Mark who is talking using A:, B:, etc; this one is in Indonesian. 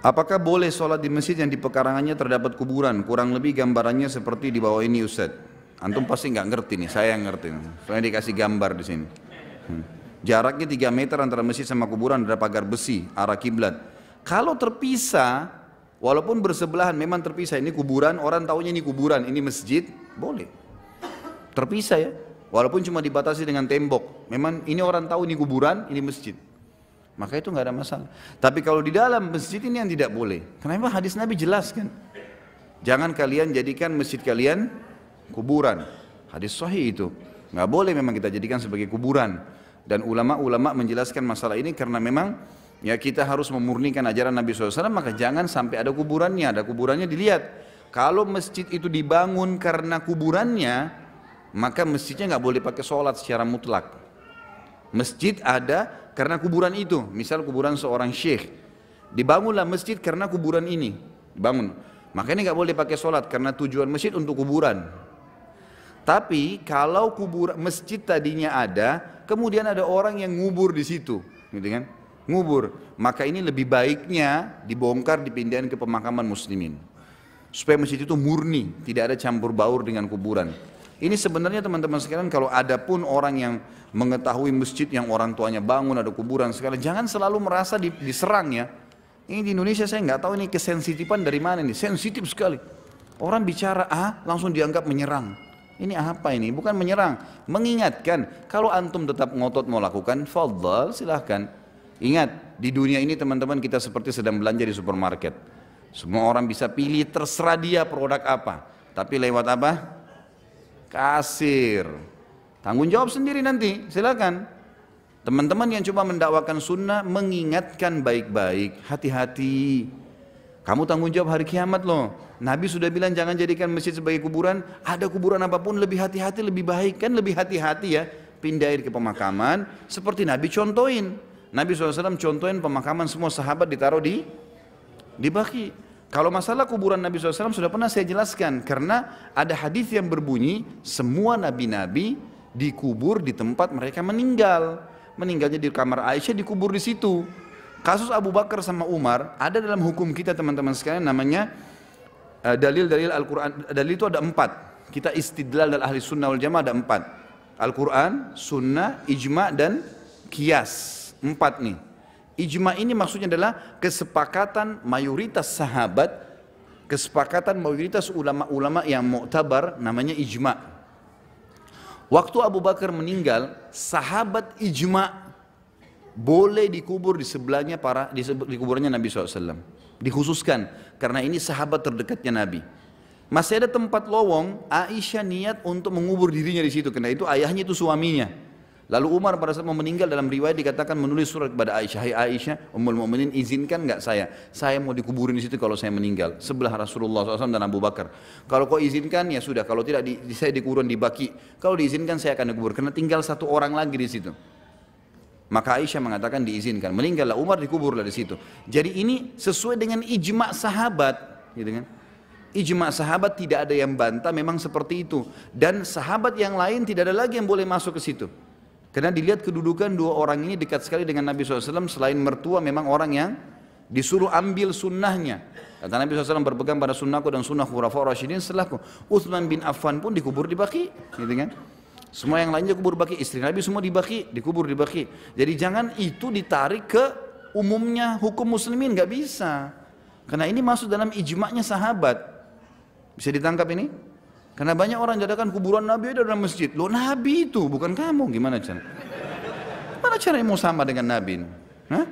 A: Apakah boleh sholat di masjid yang di pekarangannya terdapat kuburan? Kurang lebih gambarannya seperti di bawah ini Ustaz. Antum pasti nggak ngerti nih, saya yang ngerti. Soalnya dikasih gambar di sini. Jaraknya 3 meter antara masjid sama kuburan, ada pagar besi arah kiblat. Kalau terpisah, walaupun bersebelahan memang terpisah, ini kuburan, orang taunya ini kuburan, ini masjid, boleh. Terpisah ya, walaupun cuma dibatasi dengan tembok. Memang ini orang tahu ini kuburan, ini masjid. Maka itu nggak ada masalah. Tapi kalau di dalam masjid ini yang tidak boleh. Karena memang hadis Nabi jelaskan. Jangan kalian jadikan masjid kalian kuburan. Hadis sahih itu. Nggak boleh memang kita jadikan sebagai kuburan. Dan ulama-ulama menjelaskan masalah ini karena memang ya kita harus memurnikan ajaran Nabi SAW, maka jangan sampai ada kuburannya dilihat. Kalau masjid itu dibangun karena kuburannya, maka masjidnya nggak boleh pakai sholat secara mutlak. Masjid ada karena kuburan itu, misal kuburan seorang syekh, dibangunlah masjid karena kuburan ini, dibangun. Makanya nggak boleh pakai sholat karena tujuan masjid untuk kuburan. Tapi kalau masjid tadinya ada, kemudian ada orang yang ngubur di situ, gitu kan? Ngubur, maka ini lebih baiknya dibongkar, dipindahin ke pemakaman muslimin, supaya masjid itu murni, tidak ada campur baur dengan kuburan. Ini sebenarnya teman-teman sekalian, kalau ada pun orang yang mengetahui masjid yang orang tuanya bangun ada kuburan sekalian, jangan selalu merasa diserang ya. Ini di Indonesia saya nggak tahu ini kesensitifan dari mana ini, sensitif sekali. Orang bicara langsung dianggap menyerang. Ini apa ini? Bukan menyerang, mengingatkan. Kalau antum tetap ngotot mau lakukan, fadhal, silahkan. Ingat, di dunia ini teman-teman kita seperti sedang belanja di supermarket. Semua orang bisa pilih terserah dia produk apa. Tapi lewat apa? Kasir. Tanggung jawab sendiri nanti, silakan. Teman-teman yang coba mendakwakan sunnah mengingatkan baik-baik, hati-hati. Kamu tanggung jawab hari kiamat loh. Nabi sudah bilang jangan jadikan masjid sebagai kuburan. Ada kuburan apapun lebih hati-hati, lebih baik. Kan lebih hati-hati ya, pindahin ke pemakaman. Seperti Nabi contohin. Nabi SAW contohin pemakaman semua sahabat ditaruh di Baqi. Kalau masalah kuburan Nabi SAW sudah pernah saya jelaskan. Karena ada hadis yang berbunyi semua nabi-nabi dikubur di tempat mereka meninggal. Meninggalnya di kamar Aisyah, dikubur di situ. Kasus Abu Bakar sama Umar ada dalam hukum kita teman-teman sekalian, namanya dalil-dalil Al-Quran. Dalil itu ada 4. Kita istidlal dan ahli sunnah wal jamaah ada 4. Al-Quran, sunnah, ijma' dan qiyas. 4 nih. Ijma' ini maksudnya adalah kesepakatan mayoritas sahabat, kesepakatan mayoritas ulama-ulama yang mu'tabar, namanya ijma'. Waktu Abu Bakar meninggal, sahabat ijma' boleh dikubur di sebelahnya di kuburannya Nabi SAW. Dikhususkan karena ini sahabat terdekatnya Nabi. Masih ada tempat lowong, Aisyah niat untuk mengubur dirinya di situ karena itu ayahnya itu suaminya. Lalu Umar pada saat mau meninggal, dalam riwayat dikatakan menulis surat kepada Aisyah, "Hai Aisyah, Ummul Mukminin, izinkan nggak saya mau dikuburin di situ kalau saya meninggal sebelah Rasulullah SAW dan Abu Bakar. Kalau kau izinkan ya sudah, kalau tidak saya dikuburin di Baqi. Kalau diizinkan saya akan dikubur karena tinggal 1 orang lagi di situ." Maka Aisyah mengatakan diizinkan. Meninggallah Umar, dikuburlah di situ. Jadi ini sesuai dengan ijma' sahabat, gitu kan? Ijma' sahabat tidak ada yang bantah, memang seperti itu. Dan sahabat yang lain tidak ada lagi yang boleh masuk ke situ. Karena dilihat kedudukan 2 orang ini dekat sekali dengan Nabi SAW. Selain mertua, memang orang yang disuruh ambil sunnahnya. Kata Nabi SAW, berpegang pada sunnahku dan sunnah khulafaur rasyidin setelahku. Utsman bin Affan pun dikubur di Baqi, gitu kan? Semua yang lainnya kubur Baqi, istri Nabi semua di Baqi, dikubur di Baqi. Jadi jangan itu ditarik ke umumnya hukum muslimin, nggak bisa. Karena ini masuk dalam ijma'nya sahabat. Bisa ditangkap ini? Karena banyak orang jadikan kuburan Nabi ada dalam masjid. Loh, Nabi itu bukan kamu, gimana cara? Mana caranya mau sama dengan Nabi? Hah?